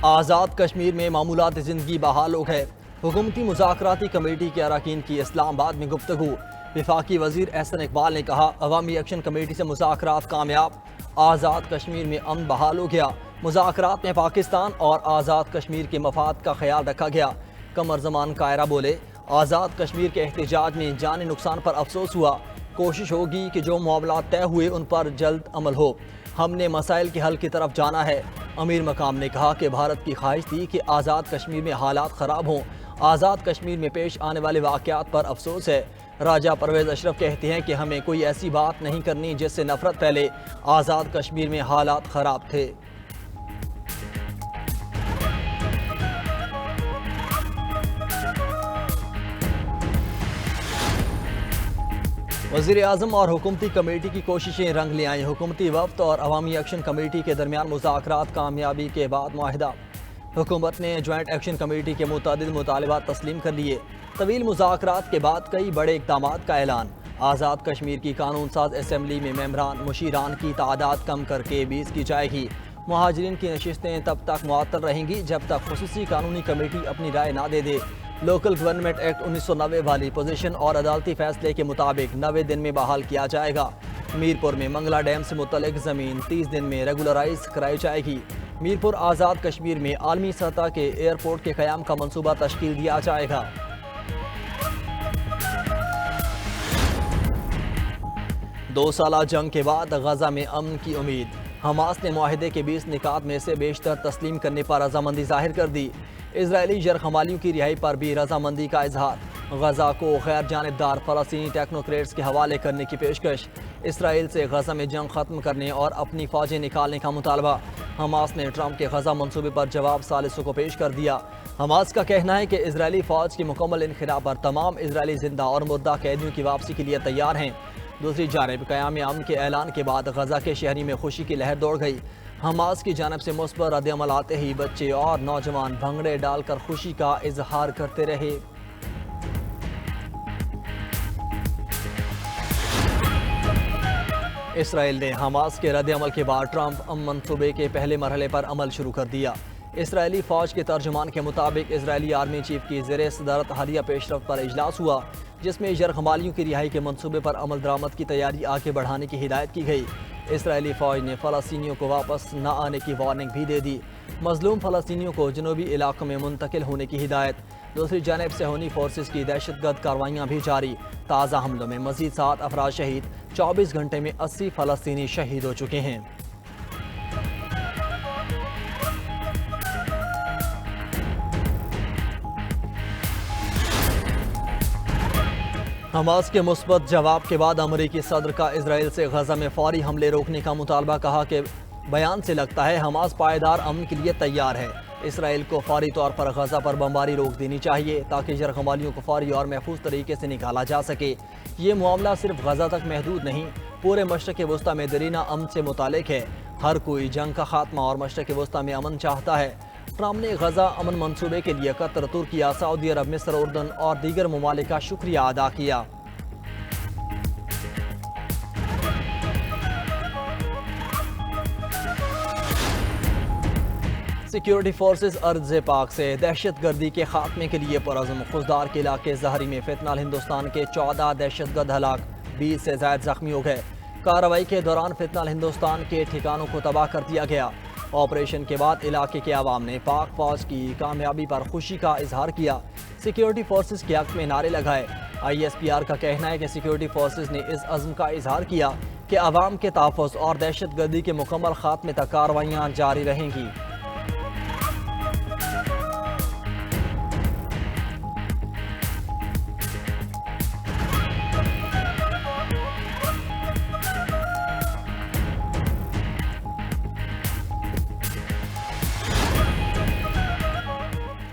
آزاد کشمیر میں معمولات زندگی بحال ہو گئے۔ حکومتی مذاکراتی کمیٹی کے اراکین کی اسلام آباد میں گفتگو۔ وفاقی وزیر احسن اقبال نے کہا عوامی ایکشن کمیٹی سے مذاکرات کامیاب، آزاد کشمیر میں امن بحال ہو گیا۔ مذاکرات میں پاکستان اور آزاد کشمیر کے مفاد کا خیال رکھا گیا۔ قمر زمان کائرہ بولے آزاد کشمیر کے احتجاج میں جانی نقصان پر افسوس ہوا، کوشش ہوگی کہ جو معاملات طے ہوئے ان پر جلد عمل ہو۔ ہم نے مسائل کے حل کی طرف جانا ہے۔ امیر مقام نے کہا کہ بھارت کی خواہش تھی کہ آزاد کشمیر میں حالات خراب ہوں۔ آزاد کشمیر میں پیش آنے والے واقعات پر افسوس ہے۔ راجہ پرویز اشرف کہتے ہیں کہ ہمیں کوئی ایسی بات نہیں کرنی جس سے نفرت پھیلے۔ آزاد کشمیر میں حالات خراب تھے۔ وزیر اعظم اور حکومتی کمیٹی کی کوششیں رنگ لے آئیں۔ حکومتی وفد اور عوامی ایکشن کمیٹی کے درمیان مذاکرات کامیابی کے بعد معاہدہ۔ حکومت نے جوائنٹ ایکشن کمیٹی کے متعدد مطالبات تسلیم کر لیے۔ طویل مذاکرات کے بعد کئی بڑے اقدامات کا اعلان۔ آزاد کشمیر کی قانون ساز اسمبلی میں ممبران مشیران کی تعداد کم کر کے 20 کی جائے گی۔ مہاجرین کی نشستیں تب تک معطل رہیں گی جب تک خصوصی قانونی کمیٹی اپنی رائے نہ دے دے۔ لوکل گورنمنٹ ایکٹ 1990 والی پوزیشن اور عدالتی فیصلے کے مطابق 90 دن میں بحال کیا جائے گا۔ میرپور میں منگلا ڈیم سے متعلق زمین 30 دن میں ریگولرائز کرائی جائے گی۔ میرپور آزاد کشمیر میں عالمی سطح کے ایئرپورٹ کے قیام کا منصوبہ تشکیل دیا جائے گا۔ دو سالہ جنگ کے بعد غزہ میں امن کی امید۔ حماس نے معاہدے کے 20 نکات میں سے بیشتر تسلیم کرنے پر رضامندی ظاہر کر دی۔ اسرائیلی یرغمالیوں کی رہائی پر بھی رضامندی کا اظہار۔ غزہ کو غیر جانبدار فلسطینی ٹیکنوکریٹس کے حوالے کرنے کی پیشکش۔ اسرائیل سے غزہ میں جنگ ختم کرنے اور اپنی فوجیں نکالنے کا مطالبہ۔ حماس نے ٹرمپ کے غزہ منصوبے پر جواب ثالثوں کو پیش کر دیا۔ حماس کا کہنا ہے کہ اسرائیلی فوج کی مکمل انخلا پر تمام اسرائیلی زندہ اور مردہ قیدیوں کی واپسی کے لیے تیار ہیں۔ دوسری جانب قیام امن کے اعلان کے بعد غزہ کے شہری میں خوشی کی لہر دوڑ گئی۔ حماس کی جانب سے مثبت رد عمل آتے ہی بچے اور نوجوان بھنگڑے ڈال کر خوشی کا اظہار کرتے رہے۔ اسرائیل نے حماس کے رد عمل کے بعد ٹرمپ امن منصوبے کے پہلے مرحلے پر عمل شروع کر دیا۔ اسرائیلی فوج کے ترجمان کے مطابق اسرائیلی آرمی چیف کی زیر صدارت حالیہ پیش رفت پر اجلاس ہوا، جس میں یرغمالیوں کی رہائی کے منصوبے پر عمل درآمد کی تیاری آگے بڑھانے کی ہدایت کی گئی۔ اسرائیلی فوج نے فلسطینیوں کو واپس نہ آنے کی وارننگ بھی دے دی۔ مظلوم فلسطینیوں کو جنوبی علاقوں میں منتقل ہونے کی ہدایت۔ دوسری جانب صہیونی فورسز کی دہشت گرد کارروائیاں بھی جاری۔ تازہ حملوں میں مزید 7 افراد شہید۔ 24 گھنٹے میں 80 فلسطینی شہید ہو چکے ہیں۔ حماس کے مثبت جواب کے بعد امریکی صدر کا اسرائیل سے غزہ میں فوری حملے روکنے کا مطالبہ۔ کہا کہ بیان سے لگتا ہے حماس پائیدار امن کے لیے تیار ہے۔ اسرائیل کو فوری طور پر غزہ پر بمباری روک دینی چاہیے تاکہ یرغمالیوں کو فوری اور محفوظ طریقے سے نکالا جا سکے۔ یہ معاملہ صرف غزہ تک محدود نہیں، پورے مشرق وسطی میں دیرینہ امن سے متعلق ہے۔ ہر کوئی جنگ کا خاتمہ اور مشرق وسطی میں امن چاہتا ہے۔ ٹرمپ نے غزہ امن منصوبے کے لیے قطر، ترکیہ، سعودی عرب، مصر، اردن اور دیگر ممالک کا شکریہ ادا کیا۔ سیکیورٹی فورسز ارض پاک سے دہشت گردی کے خاتمے کے لیے پرعزم۔ خضدار کے علاقے زہری میں فنتنال ہندوستان کے 14 دہشت گرد ہلاک، 20 سے زائد زخمی ہو گئے۔ کارروائی کے دوران فنتنال ہندوستان کے ٹھکانوں کو تباہ کر دیا گیا۔ آپریشن کے بعد علاقے کے عوام نے پاک فوج کی کامیابی پر خوشی کا اظہار کیا۔ سیکیورٹی فورسز کے حق میں نعرے لگائے۔ ISPR کا کہنا ہے کہ سیکیورٹی فورسز نے اس عزم کا اظہار کیا کہ عوام کے تحفظ اور دہشت گردی کے مکمل خاتمے تک کارروائیاں جاری رہیں گی۔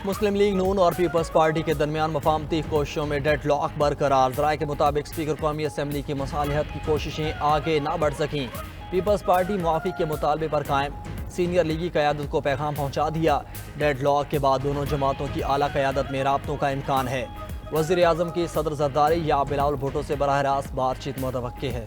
مسلم لیگ نون اور پیپلز پارٹی کے درمیان مفاہمتی کوششوں میں ڈیڈ لاک برقرار۔ ذرائع کے مطابق اسپیکر قومی اسمبلی کی مصالحت کی کوششیں آگے نہ بڑھ سکیں۔ پیپلز پارٹی معافی کے مطالبے پر قائم۔ سینئر لیگی قیادت کو پیغام پہنچا دیا۔ ڈیڈ لاک کے بعد دونوں جماعتوں کی اعلیٰ قیادت میں رابطوں کا امکان ہے۔ وزیر اعظم کی صدر زرداری یا بلاول بھٹو سے براہ راست بات چیت متوقع ہے۔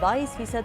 22%